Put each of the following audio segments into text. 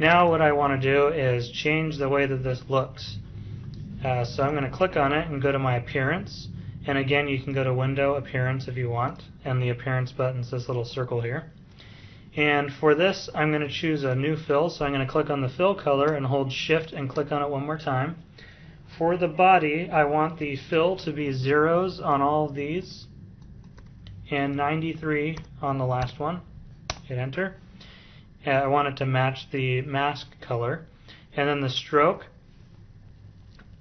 Now what I want to do is change the way that this looks. So I'm going to click on it and go to my appearance. And again, you can go to Window, Appearance if you want. And the Appearance button is this little circle here. And for this, I'm going to choose a new fill. So I'm going to click on the fill color and hold Shift and click on it one more time. For the body, I want the fill to be zeros on all of these and 93 on the last one. Hit Enter. I want it to match the mask color. And then the stroke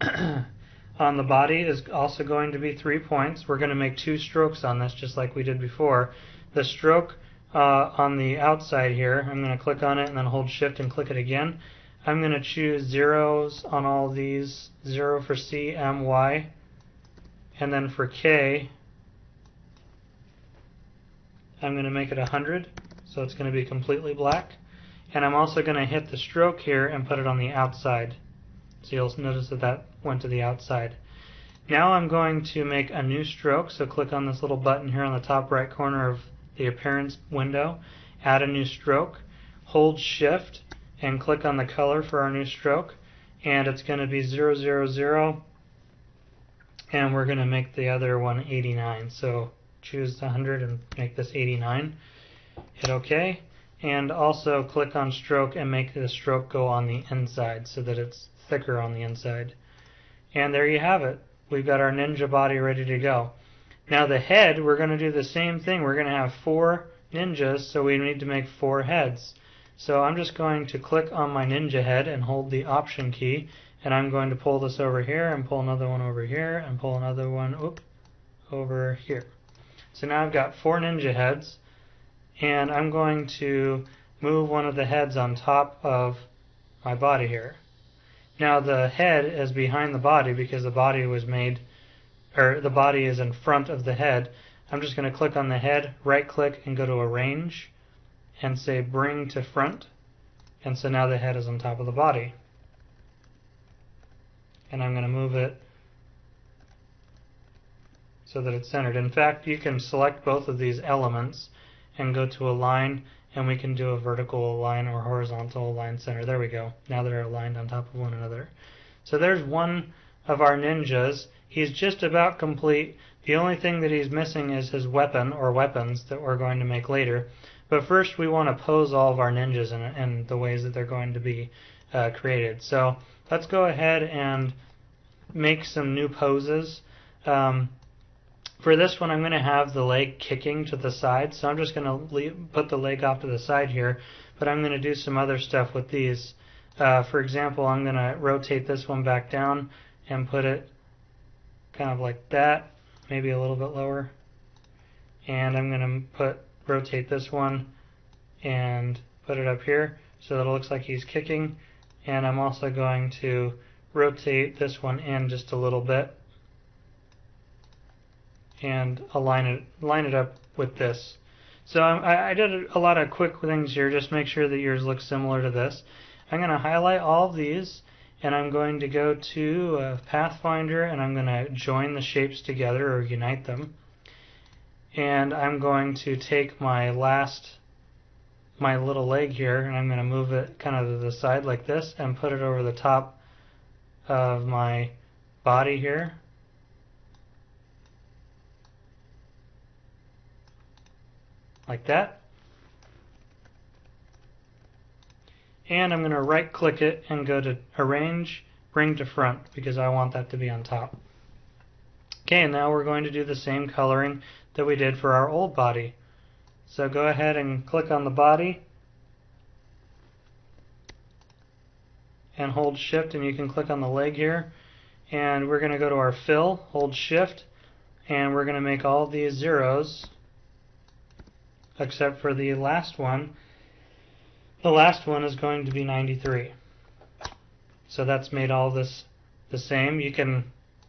on the body is also going to be 3 points. We're going to make 2 strokes on this just like we did before. The stroke on the outside here, I'm going to click on it and then hold Shift and click it again. I'm going to choose zeros on all of these. 0 for C, M, Y. And then for K, I'm going to make it 100. So it's going to be completely black. And I'm also going to hit the stroke here and put it on the outside. So you'll notice that that went to the outside. Now I'm going to make a new stroke. So click on this little button here on the top right corner of the appearance window. Add a new stroke. Hold Shift and click on the color for our new stroke. And it's going to be 000. And we're going to make the other one 89. So choose the 100 and make this 89. Hit OK, and also click on stroke and make the stroke go on the inside so that it's thicker on the inside. And there you have it. We've got our ninja body ready to go. Now the head, we're going to do the same thing. We're going to have 4 ninjas, so we need to make 4 heads. So I'm just going to click on my ninja head and hold the Option key, and I'm going to pull this over here and pull another one over here and pull another one over here. So now I've got 4 ninja heads. And I'm going to move one of the heads on top of my body here. Now the head is behind the body because the body was made, or the body is in front of the head. I'm just going to click on the head, right click and go to Arrange and say Bring to Front. And so now the head is on top of the body. And I'm going to move it so that it's centered. In fact, you can select both of these elements and go to Align, and we can do a vertical align or horizontal align center. There we go. Now they're aligned on top of one another. So there's one of our ninjas. He's just about complete. The only thing that he's missing is his weapon or weapons that we're going to make later. But first we want to pose all of our ninjas in the ways that they're going to be created. So let's go ahead and make some new poses. For this one, I'm going to have the leg kicking to the side, so I'm just going to put the leg off to the side here, but I'm going to do some other stuff with these. For example, I'm going to rotate this one back down and put it kind of like that, maybe a little bit lower. And I'm going to rotate this one and put it up here so that it looks like he's kicking. And I'm also going to rotate this one in just a little bit and line it up with this. So I did a lot of quick things here. Just make sure that yours looks similar to this. I'm going to highlight all of these, and I'm going to go to Pathfinder, and I'm going to join the shapes together or unite them. And I'm going to take my little leg here, and I'm going to move it kind of to the side like this and put it over the top of my body here. Like that. And I'm going to right click it and go to Arrange, Bring to Front, because I want that to be on top. Okay, now we're going to do the same coloring that we did for our old body. So go ahead and click on the body and hold Shift, and you can click on the leg here. And we're going to go to our fill, hold Shift, and we're going to make all these zeros except for the last one. The last one is going to be 93. So that's made all this the same. You can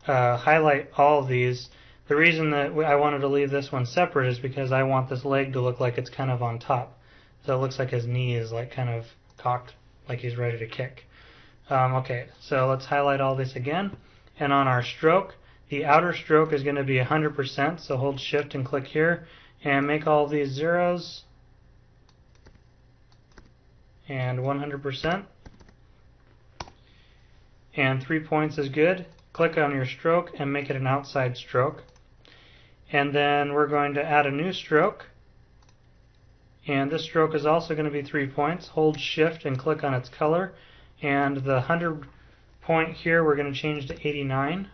highlight all of these. The reason that I wanted to leave this one separate is because I want this leg to look like it's kind of on top. So it looks like his knee is like kind of cocked, like he's ready to kick. Okay, so let's highlight all this again. And on our stroke, the outer stroke is going to be 100%, so hold Shift and click here. And make all these zeros and 100%. And 3 points is good. Click on your stroke and make it an outside stroke. And then we're going to add a new stroke. And this stroke is also going to be 3 points. Hold shift and click on its color. And the 100 point here we're going to change to 89.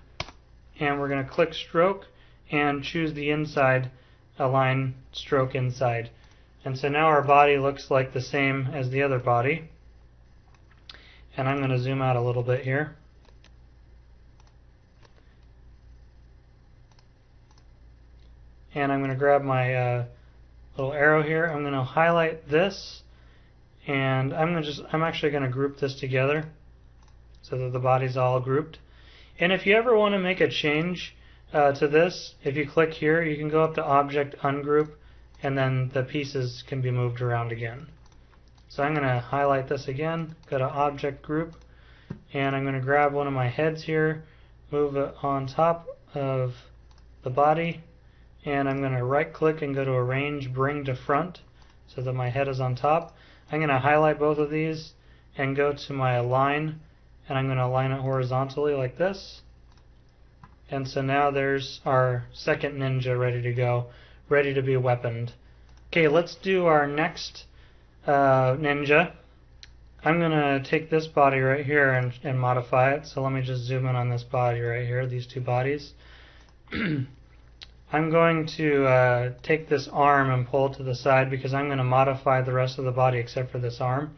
And we're going to click stroke and choose the inside, align stroke inside. And so now our body looks like the same as the other body. And I'm going to zoom out a little bit here. And I'm going to grab my little arrow here. I'm going to highlight this, and I'm actually going to group this together so that the body's all grouped. And if you ever want to make a change to this, if you click here, you can go up to Object, Ungroup, and then the pieces can be moved around again. So I'm going to highlight this again, go to Object, Group, and I'm going to grab one of my heads here, move it on top of the body, and I'm going to right click and go to Arrange, Bring to Front so that my head is on top. I'm going to highlight both of these and go to my Align, and I'm going to align it horizontally like this. And so now there's our second ninja ready to go, ready to be weaponed. Okay, let's do our next ninja. I'm going to take this body right here and modify it. So let me just zoom in on this body right here, these two bodies. I'm going to take this arm and pull it to the side because I'm going to modify the rest of the body except for this arm.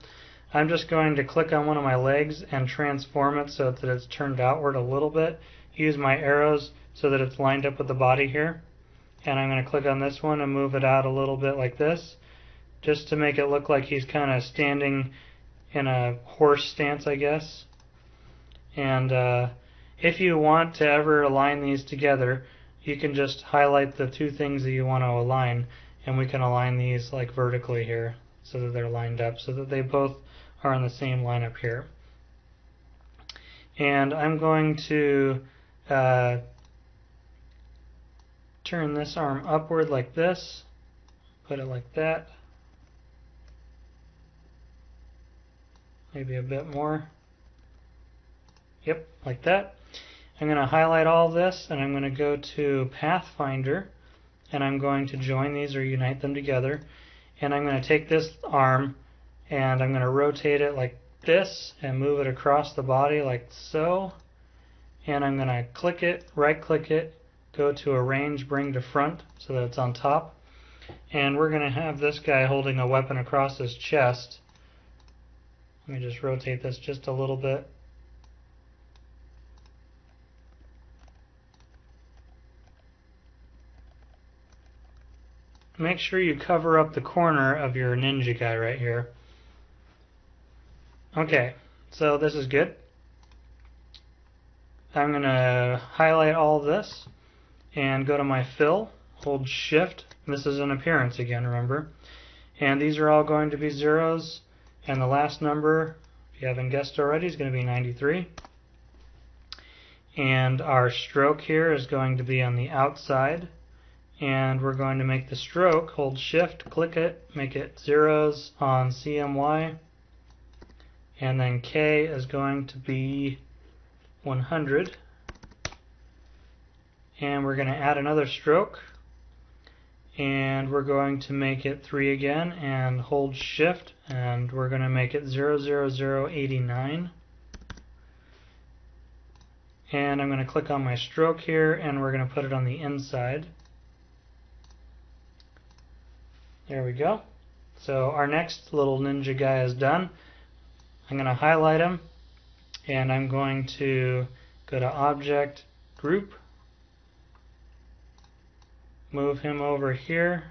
I'm just going to click on one of my legs and transform it so that it's turned outward a little bit. Use my arrows so that it's lined up with the body here. And I'm going to click on this one and move it out a little bit like this, just to make it look like he's kind of standing in a horse stance, I guess. And if you want to ever align these together, you can just highlight the two things that you want to align, and we can align these like vertically here so that they're lined up, so that they both are on the same lineup here. And I'm going to turn this arm upward like this, put it like that, maybe a bit more, yep, like that. I'm going to highlight all this, and I'm going to go to Pathfinder, and I'm going to join these or unite them together, and I'm going to take this arm and I'm going to rotate it like this and move it across the body like so, and I'm going to click it, right click it, go to Arrange, Bring to Front so that it's on top, and we're going to have this guy holding a weapon across his chest. Let me just rotate this just a little bit. Make sure you cover up the corner of your ninja guy right here. Okay, so this is good. I'm going to highlight all of this and go to my fill, hold shift. This is an appearance again, remember. And these are all going to be zeros, and the last number, if you haven't guessed already, is going to be 93. And our stroke here is going to be on the outside. And we're going to make the stroke, hold shift, click it, make it zeros on CMY, and then K is going to be 100, and we're going to add another stroke, and we're going to make it 3 again, and hold shift, and we're going to make it 00089, and I'm going to click on my stroke here, and we're going to put it on the inside. There we go. So our next little ninja guy is done. I'm going to highlight him, and I'm going to go to Object, Group, move him over here,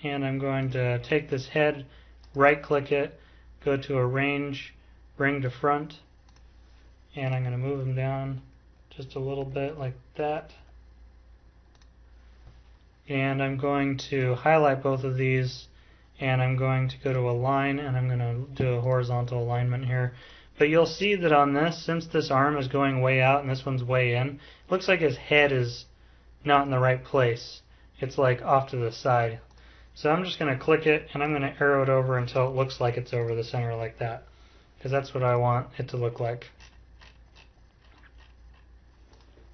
and I'm going to take this head, right click it, go to Arrange, Bring to Front, and I'm going to move him down just a little bit like that. And I'm going to highlight both of these, and I'm going to go to Align, and I'm going to do a horizontal alignment here. But you'll see that on this, since this arm is going way out and this one's way in, it looks like his head is not in the right place. It's like off to the side. So I'm just going to click it and I'm going to arrow it over until it looks like it's over the center like that, because that's what I want it to look like.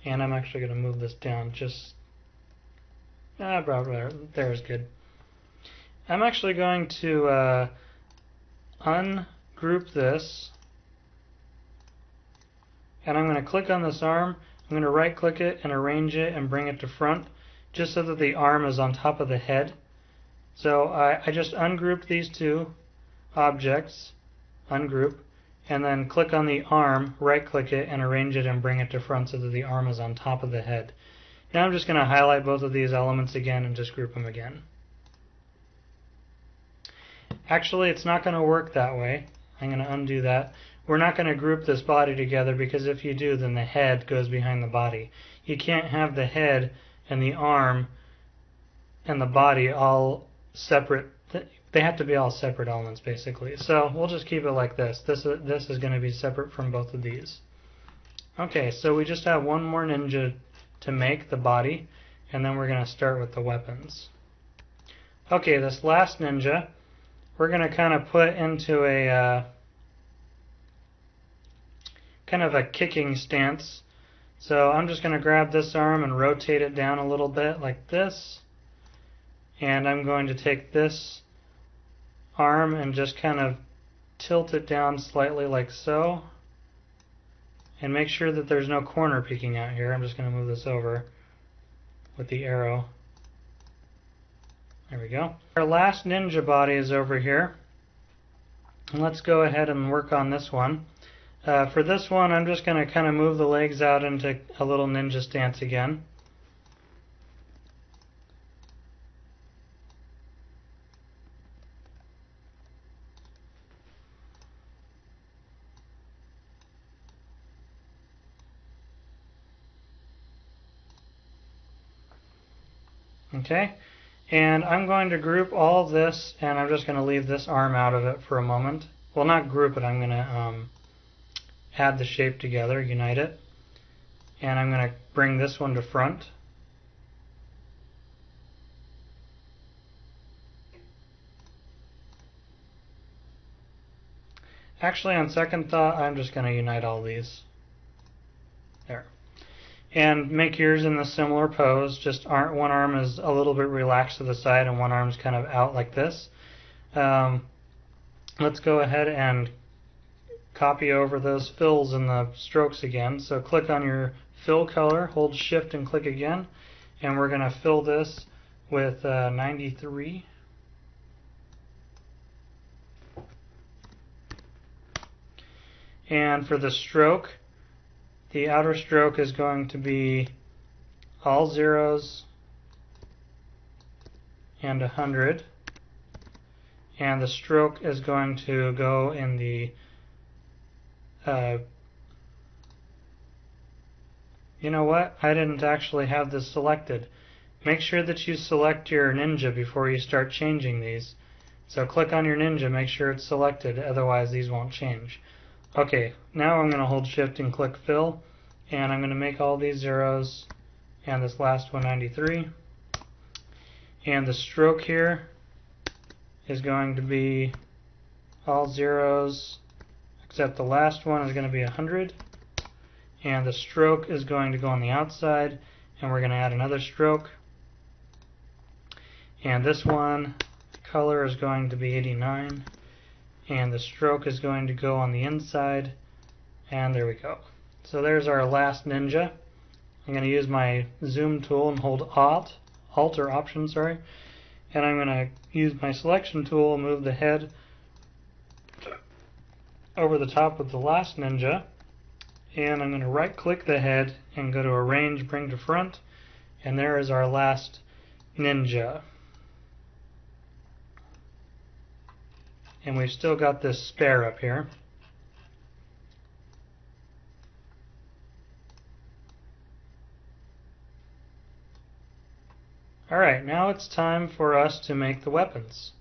And I'm actually going to move this down just about there is good. I'm actually going to ungroup this, and I'm going to click on this arm. I'm going to right click it and arrange it and bring it to front just so that the arm is on top of the head. So I just ungrouped these two objects, ungroup, and then click on the arm, right click it and arrange it and bring it to front so that the arm is on top of the head. Now I'm just going to highlight both of these elements again and just group them again. Actually, it's not going to work that way. I'm going to undo that. We're not going to group this body together, because if you do, then the head goes behind the body. You can't have the head and the arm and the body all separate. They have to be all separate elements, basically. So we'll just keep it like this. This is going to be separate from both of these. Okay, so we just have one more ninja to make, the body, and then we're going to start with the weapons. Okay, this last ninja we're going to kind of put into a kind of a kicking stance. So I'm just going to grab this arm and rotate it down a little bit like this, and I'm going to take this arm and just kind of tilt it down slightly like so, and make sure that there's no corner peeking out here. I'm just going to move this over with the arrow. There we go. Our last ninja body is over here. And let's go ahead and work on this one. For this one, I'm just going to kind of move the legs out into a little ninja stance again. Okay, and I'm going to group all of this, and I'm just going to leave this arm out of it for a moment. Well, not group it, I'm going to add the shape together, unite it, and I'm going to bring this one to front. Actually, on second thought, I'm just going to unite all these. There. And make yours in the similar pose, just one arm is a little bit relaxed to the side and one arm's kind of out like this. Let's go ahead and copy over those fills in the strokes again. So click on your fill color, hold shift and click again, and we're going to fill this with 93. And for the stroke, the outer stroke is going to be all zeros and 100, and the stroke is going to go in the you know what? I didn't actually have this selected. Make sure that you select your ninja before you start changing these. So click on your ninja, make sure it's selected, otherwise these won't change. Okay, now I'm going to hold shift and click fill, and I'm going to make all these zeros and this last one 93. And the stroke here is going to be all zeros except the last one is going to be 100. And the stroke is going to go on the outside, and we're going to add another stroke. And this one, the color is going to be 89. And the stroke is going to go on the inside, and there we go. So there's our last ninja. I'm going to use my zoom tool and hold Alt or Option, sorry, and I'm going to use my selection tool and move the head over the top of the last ninja, and I'm going to right click the head and go to Arrange, Bring to Front, and there is our last ninja. And we've still got this spare up here. Alright, now it's time for us to make the weapons.